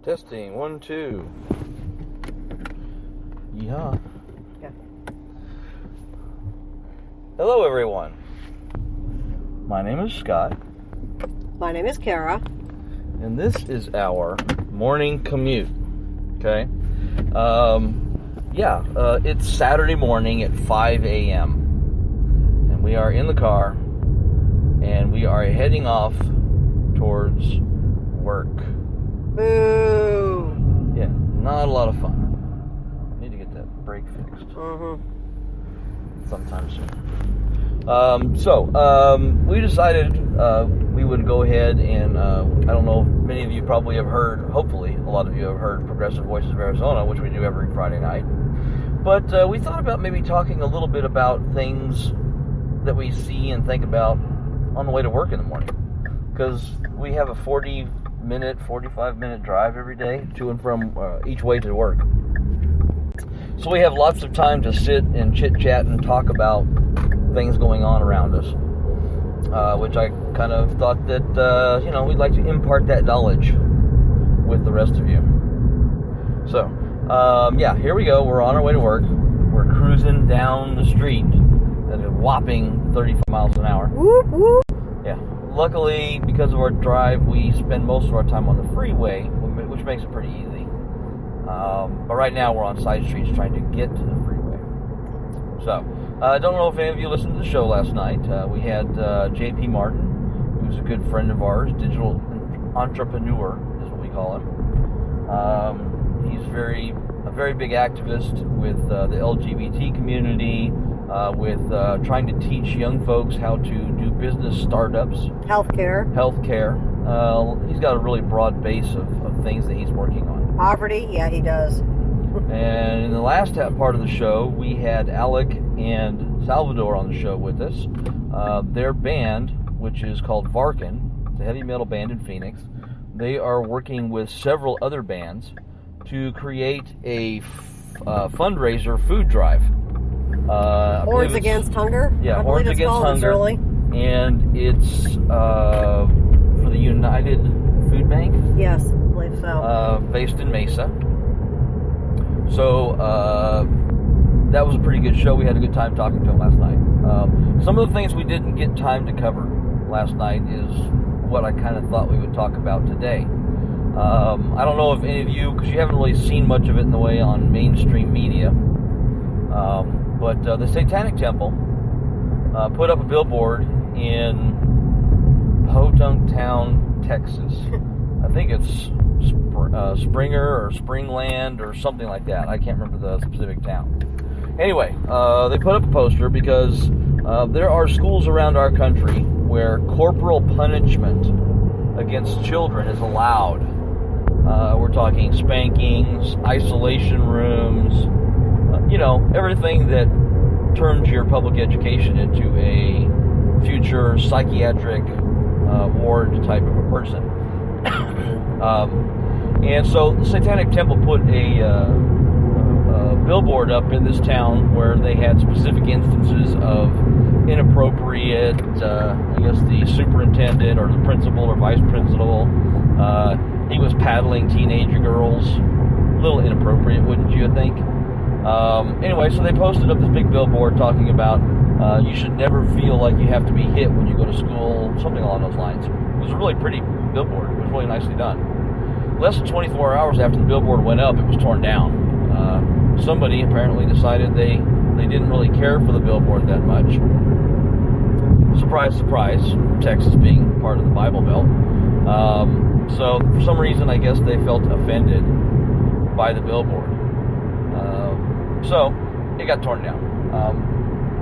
Testing, 1, 2. Yeehaw. Yeah. Hello, everyone. My name is Scott. My name is Kara. And this is our morning commute. Okay? It's Saturday morning at 5 a.m. And we are in the car. And we are heading off towards work. Boo! Yeah, not a lot of fun. Need to get that brake fixed. Sometime soon. We decided we would go ahead and, I don't know, many of you probably have heard, hopefully a lot of you have heard Progressive Voices of Arizona, which we do every Friday night. But we thought about maybe talking a little bit about things that we see and think about on the way to work in the morning. Because we have a 45-minute drive every day to and from each way to work. So we have lots of time to sit and chit-chat and talk about things going on around us. Which I kind of thought that, we'd like to impart that knowledge with the rest of you. So, here we go. We're on our way to work. We're cruising down the street at a whopping 35 miles an hour. Whoop, whoop. Yeah. Luckily, because of our drive, we spend most of our time on the freeway, which makes it pretty easy. But right now, we're on side streets trying to get to the freeway. So, I don't know if any of you listened to the show last night. We had J.P. Martin, who's a good friend of ours, digital entrepreneur is what we call him. He's a very big activist with the LGBT community, with trying to teach young folks how to do business startups. Healthcare. He's got a really broad base of things that he's working on. Poverty, yeah, he does. And in the last part of the show, we had Alec and Salvador on the show with us. Their band, which is called Varkin, it's a heavy metal band in Phoenix. They are working with several other bands to create a fundraiser food drive. Horns Against Hunger? Yeah, Horns Against Hunger. Early. And it's for the United Food Bank. Yes, I believe so. Based in Mesa. So, that was a pretty good show. We had a good time talking to him last night. Some of the things we didn't get time to cover last night is what I kind of thought we would talk about today. I don't know if any of you, because you haven't really seen much of it in the way on mainstream media, but the Satanic Temple put up a billboard in Podunk Town, Texas. I think it's Springer or Springland or something like that. I can't remember the specific town. Anyway, they put up a poster because there are schools around our country where corporal punishment against children is allowed. We're talking spankings, isolation rooms, everything that turns your public education into a future psychiatric ward type of a person. And so the Satanic Temple put a billboard up in this town where they had specific instances of inappropriate, the superintendent or the principal or vice principal, he was paddling teenager girls. A little inappropriate, wouldn't you think? Anyway, so they posted up this big billboard talking about you should never feel like you have to be hit when you go to school, something along those lines. It was a really pretty billboard. It was really nicely done. Less than 24 hours after the billboard went up, it was torn down. Somebody apparently decided they didn't really care for the billboard that much. Surprise, surprise, Texas being part of the Bible Belt. So for some reason, I guess they felt offended by the billboard. So it got torn down.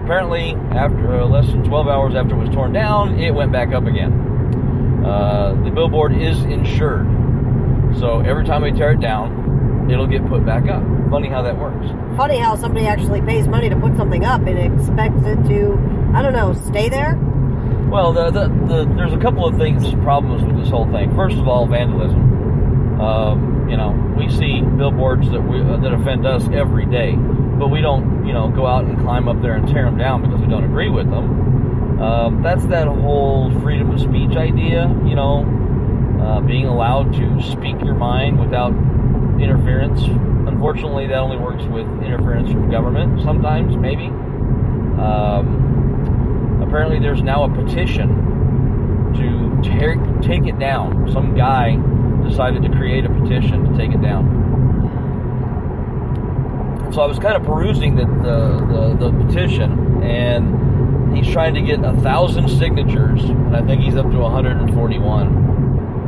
Apparently, after less than 12 hours after it was torn down, it went back up again. The billboard is insured. So every time we tear it down, it'll get put back up. Funny how that works. Funny how somebody actually pays money to put something up and expects it to, stay there? Well, there's a couple of problems with this whole thing. First of all, vandalism. We see billboards that offend us every day, but we don't, go out and climb up there and tear them down because we don't agree with them. That's that whole freedom of speech idea, being allowed to speak your mind without interference. Unfortunately, that only works with interference from government sometimes, maybe. Apparently, there's now a petition to take it down. Some guy decided to create a petition to take it down. So I was kind of perusing the petition, and he's trying to get 1,000 signatures, and I think he's up to 141.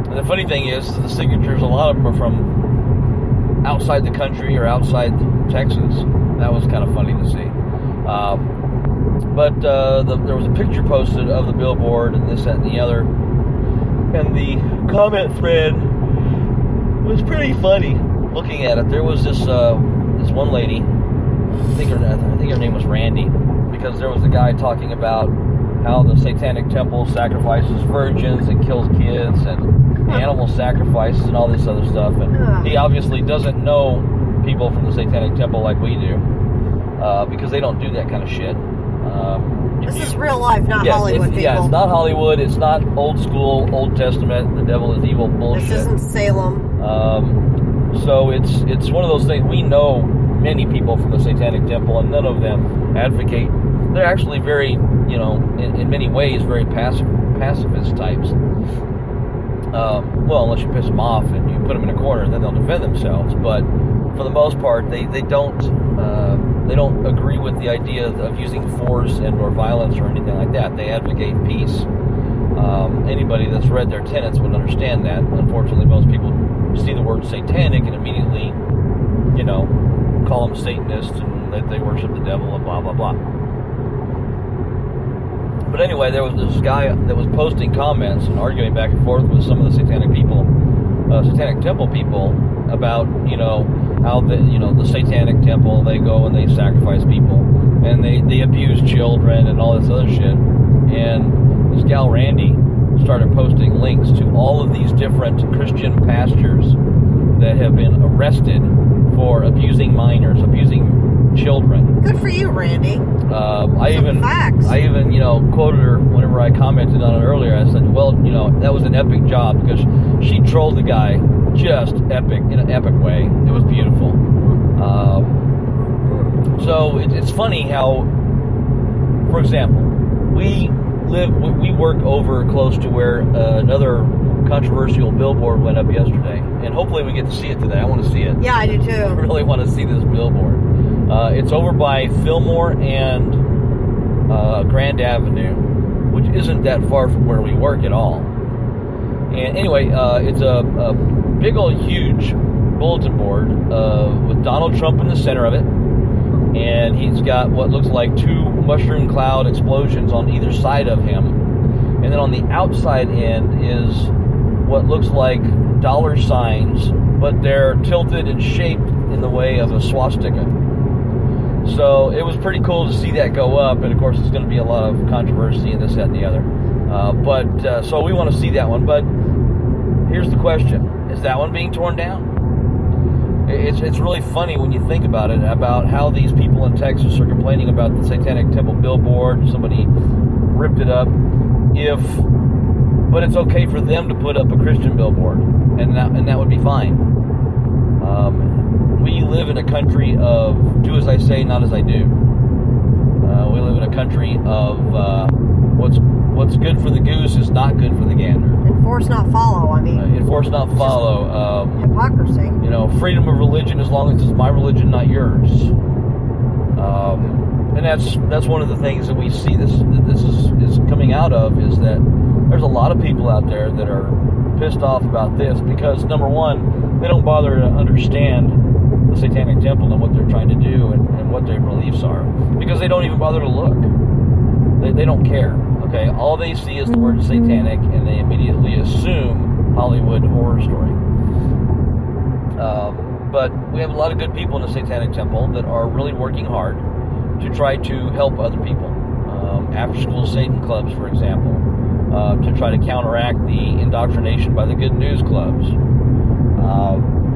And the funny thing is, the signatures, a lot of them are from outside the country or outside Texas. That was kind of funny to see. But there was a picture posted of the billboard and this, that, and the other. And the comment thread was pretty funny looking at it. There was this one lady, I think her name was Randy, because there was a guy talking about how the Satanic Temple sacrifices virgins and kills kids and animal sacrifices and all this other stuff. And he obviously doesn't know people from the Satanic Temple like we do, because they don't do that kind of shit. This is real life, not Hollywood, people. Yeah, it's not Hollywood. It's not old school, Old Testament, the devil is evil bullshit. This isn't Salem. So it's one of those things. We know many people from the Satanic Temple, and none of them advocate. They're actually very, in many ways, very pacifist types. Well, unless you piss them off and you put them in a corner, then they'll defend themselves. But for the most part, they don't agree with the idea of using force and or violence or anything like that. They advocate peace. Anybody that's read their tenets would understand that. Unfortunately, most people see the word satanic and immediately, call them Satanists and that they worship the devil and blah, blah, blah. But anyway, there was this guy that was posting comments and arguing back and forth with some of the Satanic Temple people about, how the Satanic Temple, they go and they sacrifice people and they abuse children and all this other shit. And this gal Randy started posting links to all of these different Christian pastors that have been arrested for abusing minors, abusing children. Good for you, Randy. I even quoted her whenever I commented on it earlier. I said, well, that was an epic job, because she trolled the guy just epic, in an epic way. It was beautiful. So it's funny how, for example, we work over close to where another controversial billboard went up yesterday, and hopefully we get to see it today. I want to see it. Yeah, I do too. I really want to see this billboard. It's over by Fillmore and Grand Avenue, which isn't that far from where we work at all. And anyway, it's a big old huge bulletin board with Donald Trump in the center of it, and he's got what looks like 2 mushroom cloud explosions on either side of him, and then on the outside end is what looks like dollar signs, but they're tilted and shaped in the way of a swastika. So it was pretty cool to see that go up, and of course there's going to be a lot of controversy and this, that, and the other. So we want to see that one, but here's the question. Is that one being torn down? It's really funny when you think about it, about how these people in Texas are complaining about the Satanic Temple billboard. Somebody ripped it up. But it's okay for them to put up a Christian billboard, and that would be fine. We live in a country of do as I say, not as I do. We live in a country of what's good for the goose is not good for the gander. Enforce, not follow. Enforce, not follow. Hypocrisy. Freedom of religion as long as it's my religion, not yours. And that's one of the things that we see this is coming out of, is that there's a lot of people out there that are pissed off about this because, number one, they don't bother to understand the Satanic Temple and what they're trying to do and what their beliefs are, because they don't even bother to look. They don't care. Okay, all they see is the word satanic, and they immediately assume Hollywood horror story. But we have a lot of good people in the Satanic Temple that are really working hard to try to help other people. After-school Satan clubs, for example, to try to counteract the indoctrination by the good news clubs.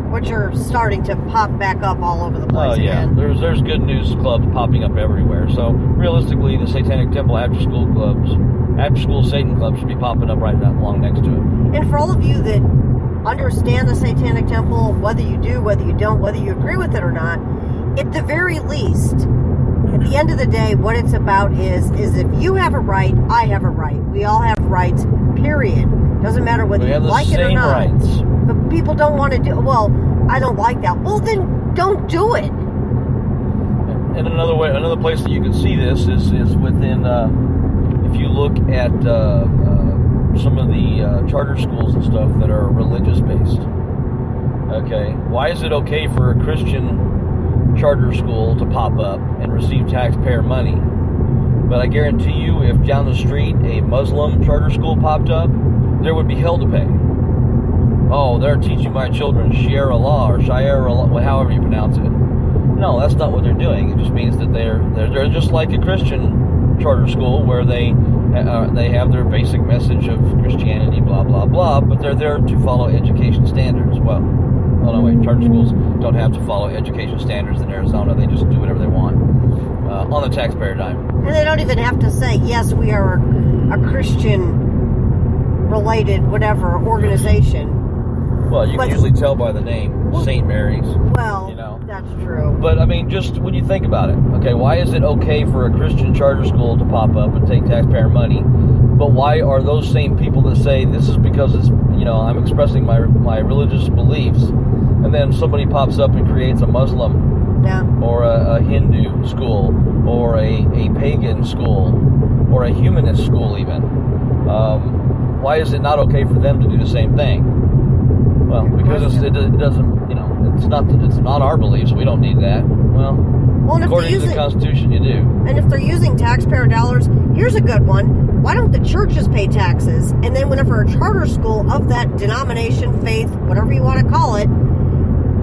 Which are starting to pop back up all over the place again. There's good news clubs popping up everywhere. So realistically, the Satanic Temple after-school Satan clubs should be popping up right along next to it. In And for all of you that understand the Satanic Temple, whether you do, whether you don't, whether you agree with it or not, at the very least, at the end of the day, what it's about is if you have a right, I have a right. We all have rights, period. Doesn't matter whether you like it or not. Rights. But people don't want to do, well, I don't like that. Well, then don't do it. And another place that you can see this is within, if you look at some of the charter schools and stuff that are religious based. Okay, why is it okay for a Christian charter school to pop up and receive taxpayer money? But I guarantee you, if down the street a Muslim charter school popped up, there would be hell to pay. Oh, they're teaching my children Shia Allah or Shia Allah, however you pronounce it. No, that's not what they're doing. It just means that they're just like a Christian charter school where they have their basic message of Christianity, blah blah blah, but they're there to follow education standards. Well, oh no, wait, charter schools don't have to follow education standards in Arizona. They just do whatever they want on the taxpayer dime. And they don't even have to say, yes, we are a Christian-related whatever organization. Well, you can usually tell by the name, St. Mary's. Well, that's true. But, I mean, just when you think about it, okay, why is it okay for a Christian charter school to pop up and take taxpayer money? But why are those same people that say this is because it's, I'm expressing my religious beliefs, and then somebody pops up and creates a Muslim or a Hindu school or a pagan school or a humanist school even? Why is it not okay for them to do the same thing? Well, because it doesn't, it's not our beliefs. We don't need that. Well according to the Constitution, you do. And if they're using taxpayer dollars, here's a good one. Why don't the churches pay taxes? And then whenever a charter school of that denomination, faith, whatever you want to call it,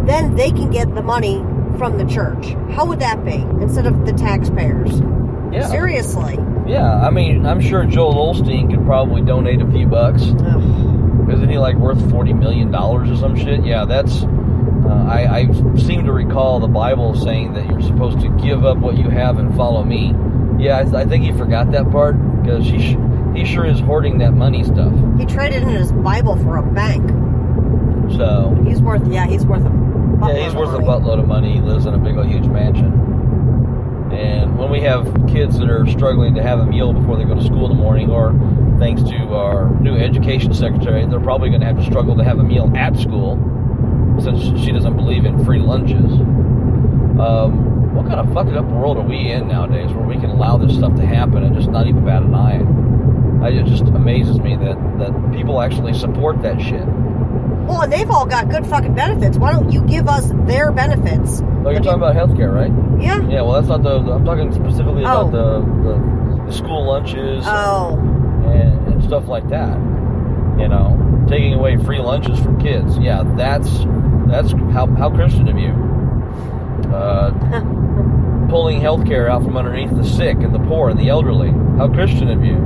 then they can get the money from the church. How would that be? Instead of the taxpayers. Yeah. Seriously. Yeah, I mean, I'm sure Joel Osteen could probably donate a few bucks. Isn't he worth $40 million or some shit? Yeah, that's... I seem to recall the Bible saying that you're supposed to give up what you have and follow me. Yeah, I think he forgot that part, because he sure is hoarding that money stuff. He traded in his Bible for a bank. So... He's worth a buttload of money. He lives in a big old huge mansion. And when we have kids that are struggling to have a meal before they go to school in the morning, or thanks to our new education secretary, they're probably going to have to struggle to have a meal at school, since she doesn't believe in free lunches. What kind of fucked up world are we in nowadays where we can allow this stuff to happen and just not even bat an eye? It just amazes me that people actually support that shit. Well, and they've all got good fucking benefits. Why don't you give us their benefits? Oh, you're talking about healthcare, right? Yeah. Yeah, well, that's not I'm talking specifically about the school lunches and stuff like that. Taking away free lunches from kids. Yeah, that's how Christian of you. Pulling healthcare out from underneath the sick and the poor and the elderly. How Christian of you.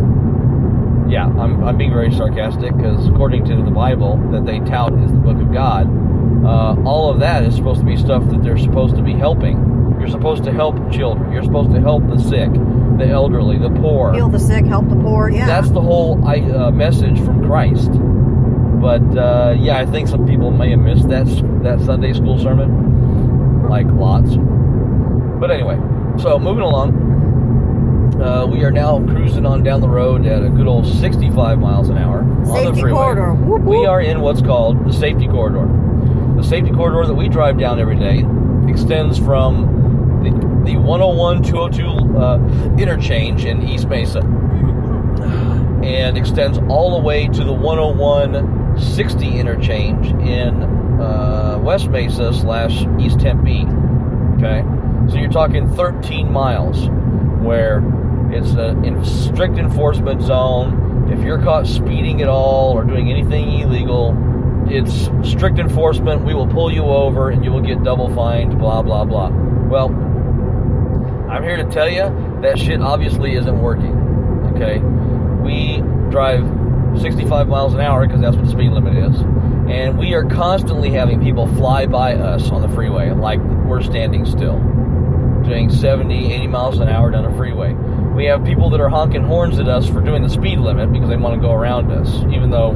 Yeah, I'm being very sarcastic, because according to the Bible that they tout is the book of God, all of that is supposed to be stuff that they're supposed to be helping. You're supposed to help children. You're supposed to help the sick, the elderly, the poor. Heal the sick, help the poor, yeah. That's the whole message from Christ. But, I think some people may have missed that Sunday school sermon. Lots. But anyway, so moving along. We are now cruising on down the road at a good old 65 miles an hour on the freeway. Safety corridor. Whoop, whoop. We are in what's called the safety corridor. The safety corridor that we drive down every day extends from the 101-202 interchange in East Mesa and extends all the way to the 101-60 interchange in West Mesa / East Tempe. Okay? So you're talking 13 miles where it's a strict enforcement zone. If you're caught speeding at all or doing anything illegal, it's strict enforcement. We will pull you over and you will get double fined, blah, blah, blah. Well, I'm here to tell you that shit obviously isn't working. Okay? We drive 65 miles an hour because that's what the speed limit is. And we are constantly having people fly by us on the freeway like we're standing still, doing 70, 80 miles an hour down a freeway. We have people that are honking horns at us for doing the speed limit because they want to go around us, even though